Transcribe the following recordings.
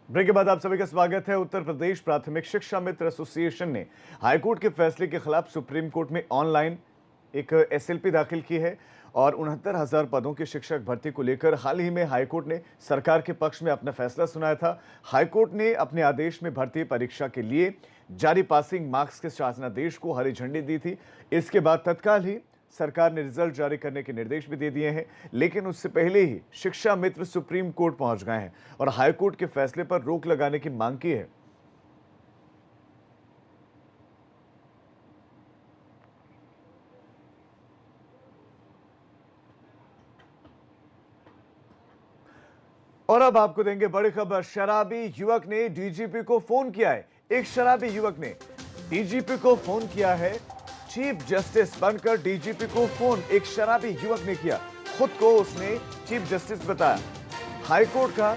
Break के बाद आप सभी का स्वागत है। उत्तर प्रदेश प्राथमिक शिक्षा मित्र एसोसिएशन ने हाईकोर्ट के फैसले के खिलाफ सुप्रीम कोर्ट में ऑनलाइन एक एसएलपी दाखिल की है और 69,000 पदों की शिक्षक भर्ती को लेकर हाल ही में हाईकोर्ट ने सरकार के पक्ष में अपना फैसला सुनाया था। हाईकोर्ट ने अपने आदेश में भर्ती परीक्षा के लिए जारी पासिंग मार्क्स के शासनादेश को हरी झंडी दी थी। इसके बाद तत्काल ही सरकार ने रिजल्ट जारी करने के निर्देश भी दे दिए हैं, लेकिन उससे पहले ही शिक्षा मित्र सुप्रीम कोर्ट पहुंच गए हैं और हाईकोर्ट के फैसले पर रोक लगाने की मांग की है। और अब आपको देंगे बड़ी खबर। शराबी युवक ने डीजीपी को फोन किया है। एक शराबी युवक ने डीजीपी को फोन किया है। चीफ जस्टिस बनकर डीजीपी को फोन एक शराबी युवक ने किया। खुद को उसने चीफ जस्टिस बताया। हाईकोर्ट का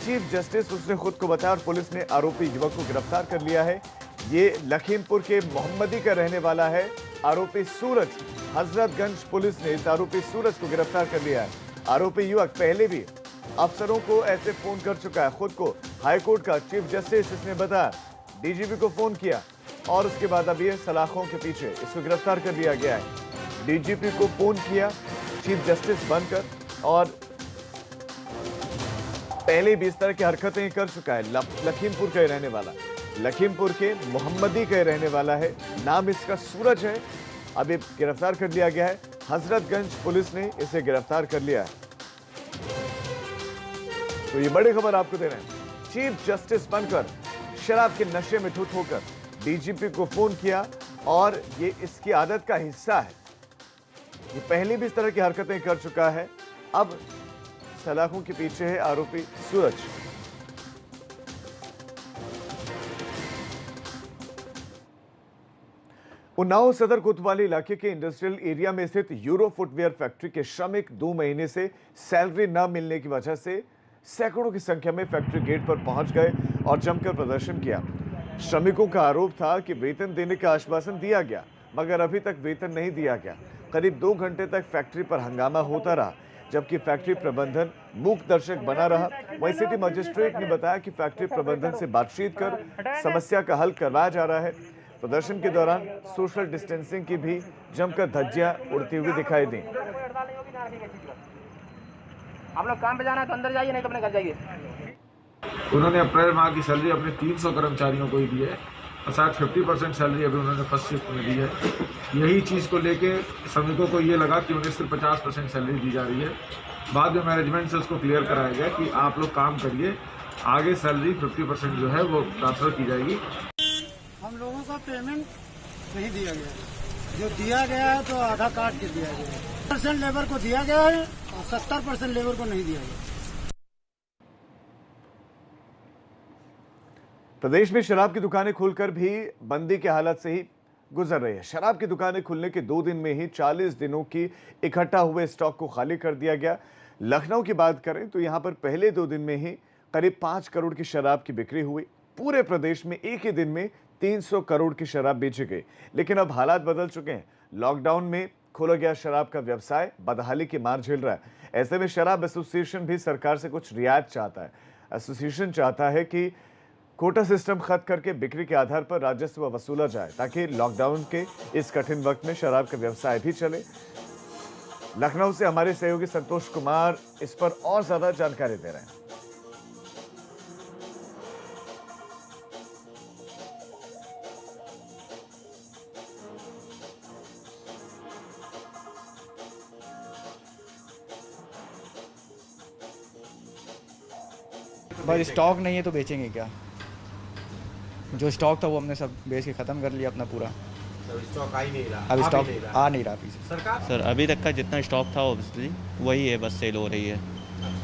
चीफ जस्टिस उसने खुद को बताया और पुलिस ने आरोपी युवक को गिरफ्तार कर लिया है। ये लखीमपुर के मोहम्मदी का रहने वाला है। आरोपी सूरज, हजरतगंज पुलिस ने इस आरोपी सूरज को गिरफ्तार कर लिया है। आरोपी युवक पहले भी अफसरों को ऐसे फोन कर चुका है। खुद को हाईकोर्ट का चीफ जस्टिस इसने बताया, डीजीपी को फोन किया और उसके बाद अब ये सलाखों के पीछे इसको गिरफ्तार कर लिया गया है। डीजीपी को फोन किया चीफ जस्टिस बनकर और पहले भी इस तरह की हरकतें कर चुका है। लखीमपुर का रहने वाला, लखीमपुर के मोहम्मदी का रहने वाला है। नाम इसका सूरज है। अब ये गिरफ्तार कर लिया गया है। हजरतगंज पुलिस ने इसे गिरफ्तार कर लिया है। तो ये बड़ी खबर आपको दे रहे हैं। चीफ जस्टिस बनकर शराब के नशे में धुत होकर डीजीपी को फोन किया और ये इसकी आदत का हिस्सा है। ये पहले भी इस तरह की हरकतें कर चुका है। अब सलाखों के पीछे है आरोपी सूरज। उन्नाव सदर कोतवाली इलाके के इंडस्ट्रियल एरिया में स्थित यूरो फुटवेयर फैक्ट्री के श्रमिक 2 महीने से सैलरी न मिलने की वजह से सैकड़ों की संख्या में फैक्ट्री गेट पर पहुंच गए और जमकर प्रदर्शन किया। श्रमिकों का आरोप था कि वेतन देने का आश्वासन दिया गया, मगर अभी तक वेतन नहीं दिया गया। करीब 2 घंटे तक फैक्ट्री पर हंगामा होता रहा, जबकि फैक्ट्री प्रबंधन मूक दर्शक बना रहा। वहीं सिटी मजिस्ट्रेट ने बताया कि फैक्ट्री प्रबंधन से बातचीत कर समस्या का हल करवाया जा रहा है। प्रदर्शन के दौरान सोशल डिस्टेंसिंग की भी जमकर धज्जियां उड़ती हुई दिखाई दी। आप लोग काम पे जाना है तो अंदर जाइए, नहीं तो अपने घर जाइए। उन्होंने अप्रैल माह की सैलरी अपने 300 कर्मचारियों को ही दी है और शायद 50% सैलरी अभी उन्होंने फर्स्ट शिफ्ट में दी है। यही चीज़ को लेके श्रमिकों को ये लगा कि उन्हें सिर्फ 50% सैलरी दी जा रही है। बाद में मैनेजमेंट से उसको क्लियर कराया गया कि आप लोग काम करिए, आगे सैलरी 50% जो है वो ट्रांसफ़र की जाएगी। हम लोगों का पेमेंट नहीं दिया गया। जो दिया गया है तो आधा काट के दिया गया है। 70% लेबर को दिया गया है और 70% लेबर को नहीं दिया गया। प्रदेश में शराब की दुकानें खुलकर भी बंदी के हालत से ही गुजर रही है। शराब की दुकानें खुलने के 2 दिन में ही 40 दिनों की इकट्ठा हुए स्टॉक को खाली कर दिया गया। लखनऊ की बात करें तो यहां पर पहले 2 दिन में ही करीब 5 करोड़ की शराब की बिक्री हुई। पूरे प्रदेश में एक ही दिन में 300 करोड़ की शराब बेची गई। लेकिन अब हालात बदल चुके हैं। लॉकडाउन में खोला गया शराब का व्यवसाय बदहाली की मार झेल रहा है। ऐसे में शराब एसोसिएशन भी सरकार से कुछ रियायत चाहता है। एसोसिएशन चाहता है कि कोटा सिस्टम खत्म करके बिक्री के आधार पर राजस्व वसूला जाए, ताकि लॉकडाउन के इस कठिन वक्त में शराब का व्यवसाय भी चले। लखनऊ से हमारे सहयोगी संतोष कुमार इस पर और ज्यादा जानकारी दे रहे हैं। बस स्टॉक नहीं है तो बेचेंगे क्या? जो स्टॉक था वो हमने सब बेच के ख़त्म कर लिया अपना पूरा। स्टॉक आ ही नहीं रहा। अभी स्टॉक आ नहीं रहा पीछे। सरकार सर अभी तक का जितना स्टॉक था ऑब्वियसली वही है, बस सेल हो रही है।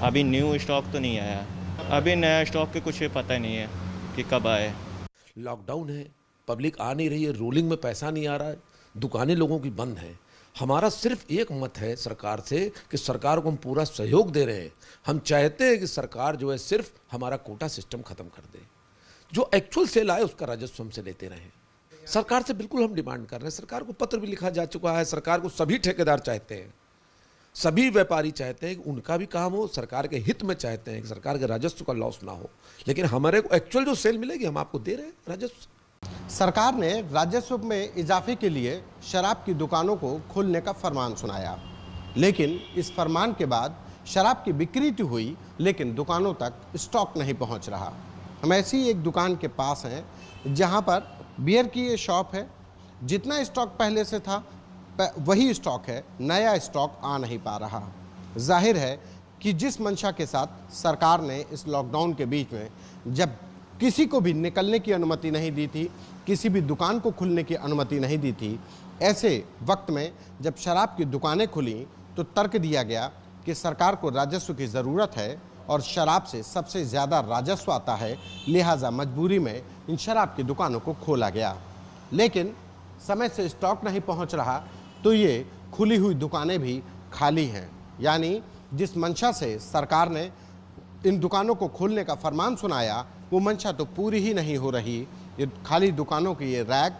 अभी न्यू स्टॉक तो नहीं आया। अभी नया स्टॉक के कुछ पता नहीं है कि कब आए। लॉकडाउन है, पब्लिक आ नहीं रही है, रोलिंग में पैसा नहीं आ रहा है, दुकानें लोगों की बंद हैं। हमारा सिर्फ एक मत है सरकार से कि सरकार को हम पूरा सहयोग दे रहे हैं। हम चाहते हैं कि सरकार जो है सिर्फ हमारा कोटा सिस्टम खत्म कर दे, जो एक्चुअल सेल आए उसका राजस्व हमसे लेते रहें। सरकार से बिल्कुल हम डिमांड कर रहे हैं। सरकार को पत्र भी लिखा जा चुका है। सरकार को सभी ठेकेदार चाहते हैं सभी व्यापारी चाहते हैं कि उनका भी काम हो, सरकार के हित में चाहते हैं कि सरकार के राजस्व का लॉस ना हो, लेकिन हमारे को एक्चुअल जो सेल मिलेगी हम आपको दे रहे हैं राजस्व। सरकार ने राजस्व में इजाफे के लिए शराब की दुकानों को खोलने का फरमान सुनाया, लेकिन इस फरमान के बाद शराब की बिक्री तो हुई लेकिन दुकानों तक स्टॉक नहीं पहुंच रहा। हम ऐसी एक दुकान के पास हैं जहां पर बियर की ये शॉप है। जितना स्टॉक पहले से था वही स्टॉक है, नया स्टॉक आ नहीं पा रहा। जाहिर है कि जिस मंशा के साथ सरकार ने इस लॉकडाउन के बीच में जब किसी को भी निकलने की अनुमति नहीं दी थी, किसी भी दुकान को खुलने की अनुमति नहीं दी थी, ऐसे वक्त में जब शराब की दुकानें खुली तो तर्क दिया गया कि सरकार को राजस्व की ज़रूरत है और शराब से सबसे ज़्यादा राजस्व आता है, लिहाजा मजबूरी में इन शराब की दुकानों को खोला गया। लेकिन समय से स्टॉक नहीं पहुंच रहा तो ये खुली हुई दुकानें भी खाली हैं। यानी जिस मंशा से सरकार ने इन दुकानों को खोलने का फरमान सुनाया वो मंशा तो पूरी ही नहीं हो रही। ये खाली दुकानों की ये रैग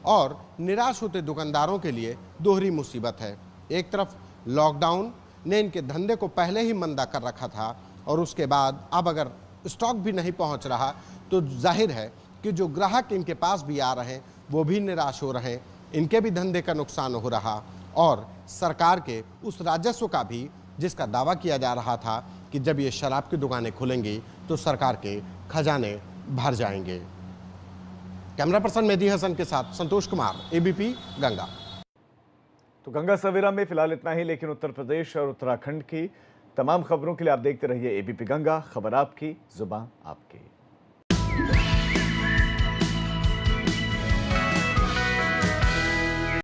और निराश होते दुकानदारों के लिए दोहरी मुसीबत है। एक तरफ लॉकडाउन ने इनके धंधे को पहले ही मंदा कर रखा था और उसके बाद अब अगर स्टॉक भी नहीं पहुंच रहा तो जाहिर है कि जो ग्राहक इनके पास भी आ रहे हैं वो भी निराश हो रहे हैं, इनके भी धंधे का नुकसान हो रहा और सरकार के उस राजस्व का भी जिसका दावा किया जा रहा था कि जब ये शराब की दुकानें खुलेंगी तो सरकार के खजाने भर जाएंगे। कैमरा पर्सन मेहदी हसन के साथ संतोष कुमार, एबीपी गंगा। तो गंगा सवेरा में फिलहाल इतना ही, लेकिन उत्तर प्रदेश और उत्तराखंड की तमाम खबरों के लिए आप देखते रहिए एबीपी गंगा। खबर आपकी, जुबान आपकी।